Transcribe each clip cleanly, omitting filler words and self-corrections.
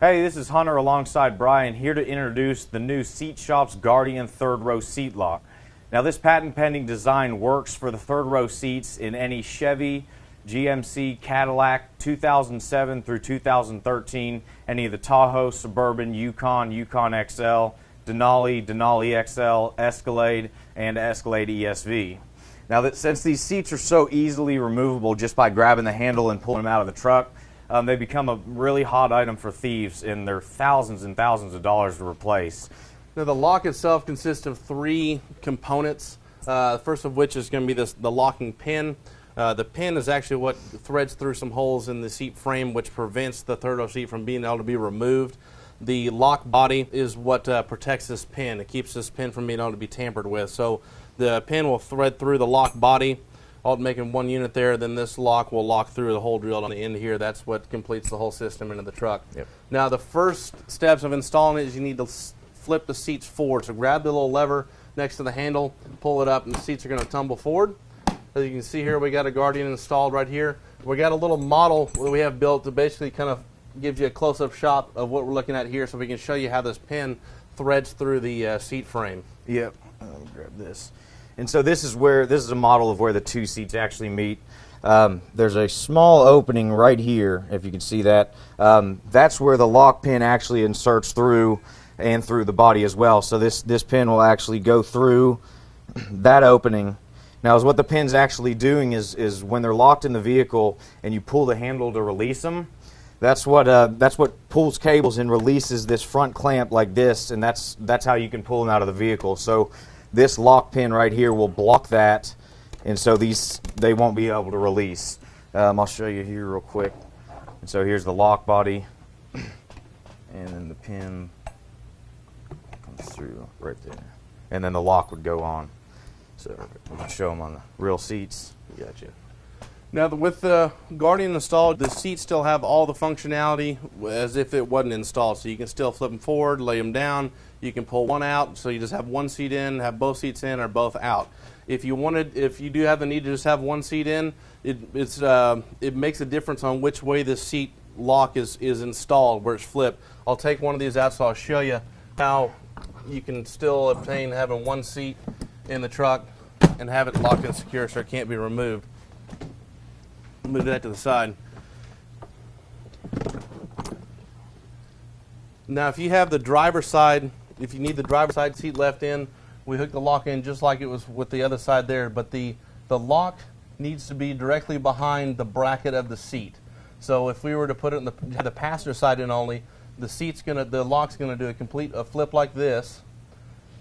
Hey, this is Hunter alongside Brian here to introduce the new Seat Shop's Guardian third row seat lock. Now this patent pending design works for the third row seats in any Chevy, GMC, Cadillac, 2007 through 2013, any of the Tahoe, Suburban, Yukon, Yukon XL, Denali, Denali XL, Escalade, and Escalade ESV. Now since these seats are so easily removable just by grabbing the handle and pulling them out of the truck, they become a really hot item for thieves, and they're thousands and thousands of dollars to replace. Now the lock itself consists of three components. The first of which is going to be the locking pin. The pin is actually what threads through some holes in the seat frame, which prevents the third row seat from being able to be removed. The lock body is what protects this pin. It keeps this pin from being able to be tampered with. So the pin will thread through the lock body, all making one unit there. Then this lock will lock through the hole drilled on the end here. That's what completes the whole system into the truck. Yep. Now the first steps of installing it is you need to flip the seats forward. So grab the little lever next to the handle, pull it up, and the seats are going to tumble forward. As you can see here, we got a Guardian installed right here. We got a little model that we have built to basically kind of gives you a close-up shot of what we're looking at here, so we can show you how this pin threads through the seat frame. Yep. Let me grab this. And so this is a model of where the two seats actually meet. There's a small opening right here, if you can see that. That's where the lock pin actually inserts through and through the body as well. So this pin will actually go through that opening. Now, what the pin's actually doing is when they're locked in the vehicle and you pull the handle to release them, that's what pulls cables and releases this front clamp like this, and that's how you can pull them out of the vehicle. So this lock pin right here will block that, and so they won't be able to release. I'll show you here real quick. And so here's the lock body, and then the pin comes through right there, and then the lock would go on. So we can show them on the real seats. Gotcha. Now with the Guardian installed, the seats still have all the functionality as if it wasn't installed. So you can still flip them forward, lay them down. You can pull one out, so you just have one seat in, have both seats in, or both out. If you do have the need to just have one seat in, it makes a difference on which way the seat lock is installed, where it's flipped. I'll take one of these out, so I'll show you how you can still obtain having one seat in the truck and have it locked and secure so it can't be removed. Move that to the side. Now if you have the driver's side, if you need the driver's side seat left in, we hook the lock in just like it was with the other side there, but the lock needs to be directly behind the bracket of the seat. So if we were to put it in the passenger side in only, the lock's gonna do a flip like this,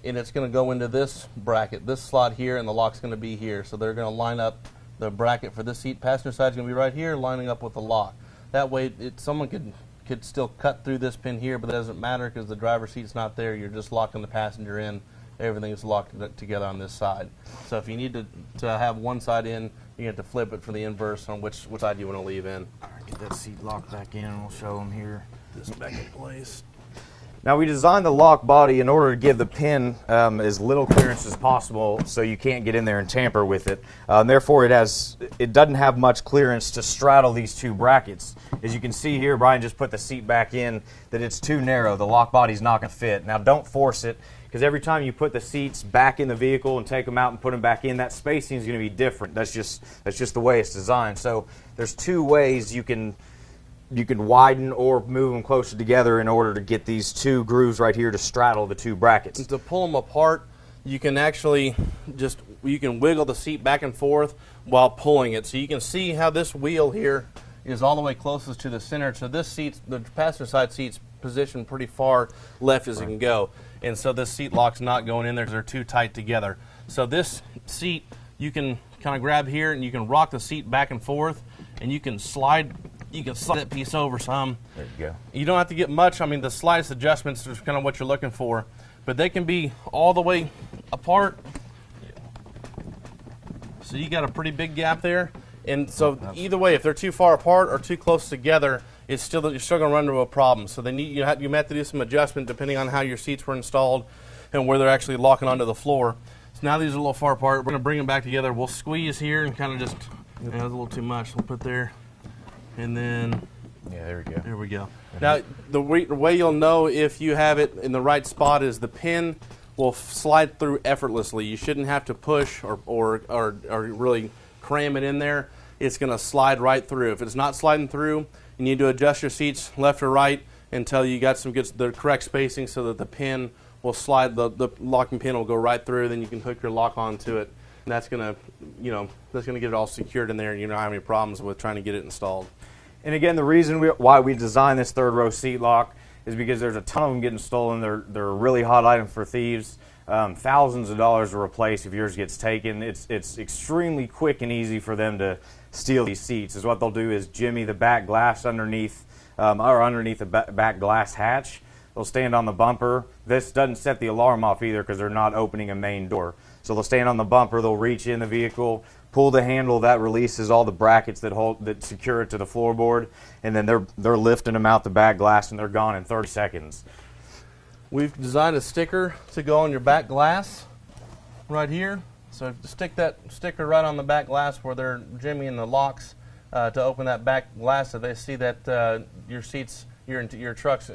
and it's going to go into this bracket, this slot here, and the lock's going to be here. So they're going to line up the bracket for this seat. Passenger side's going to be right here, lining up with the lock. That way, someone could still cut through this pin here, but it doesn't matter because the driver's seat's not there. You're just locking the passenger in. Everything is locked together on this side. So if you need to have one side in, you have to flip it for the inverse on which side you want to leave in. All right, get that seat locked back in, and we'll show them here. This back in place. Now we designed the lock body in order to give the pin as little clearance as possible, so you can't get in there and tamper with it. Therefore, it doesn't have much clearance to straddle these two brackets. As you can see here, Brian just put the seat back in. That it's too narrow. The lock body's not going to fit. Now don't force it, because every time you put the seats back in the vehicle and take them out and put them back in, that spacing is going to be different. That's just the way it's designed. So there's two ways you can widen or move them closer together in order to get these two grooves right here to straddle the two brackets. And to pull them apart, you can actually wiggle the seat back and forth while pulling it. So you can see how this wheel here is all the way closest to the center. So this seat, the passenger side seat's positioned pretty far left as it can go. And so this seat lock's not going in there because they're too tight together. So this seat, you can kind of grab here and you can rock the seat back and forth, and you can slide that piece over some. There you go. You don't have to get much. I mean, the slightest adjustments is kind of what you're looking for, but they can be all the way apart. So you got a pretty big gap there. And so either way, if they're too far apart or too close together, you're still going to run into a problem. So you might have to do some adjustment depending on how your seats were installed and where they're actually locking onto the floor. So now these are a little far apart. We're going to bring them back together. We'll squeeze here and kind of just, that was a little too much. We'll put there. And then Yeah, there we go. There we go. Now, the way you'll know if you have it in the right spot is the pin will slide through effortlessly. You shouldn't have to push or really cram it in there. It's going to slide right through. If it's not sliding through, you need to adjust your seats left or right until you got the correct spacing so that the pin will slide, the locking pin will go right through. Then you can hook your lock onto it. And that's going to, get it all secured in there, and you don't have any problems with trying to get it installed. And again, the reason why we designed this third row seat lock is because there's a ton of them getting stolen. They're a really hot item for thieves. Thousands of dollars to replace if yours gets taken. It's extremely quick and easy for them to steal these seats. Is what they'll do is jimmy the back glass underneath the back glass hatch. They'll stand on the bumper. This doesn't set the alarm off either because they're not opening a main door. So they'll stand on the bumper. They'll reach in the vehicle, pull the handle that releases all the brackets that secure it to the floorboard, and then they're lifting them out the back glass and they're gone in 30 seconds. We've designed a sticker to go on your back glass right here. So stick that sticker right on the back glass where they're jimmying the locks to open that back glass, so they see that your seats, your truck's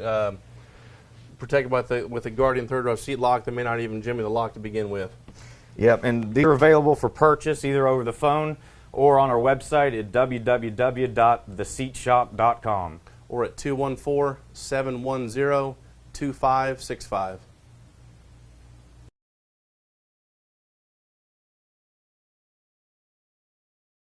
protected with the Guardian third row seat lock. They may not even jimmy the lock to begin with. Yep, and these are available for purchase either over the phone or on our website at www.theseatshop.com or at 214-710-2565.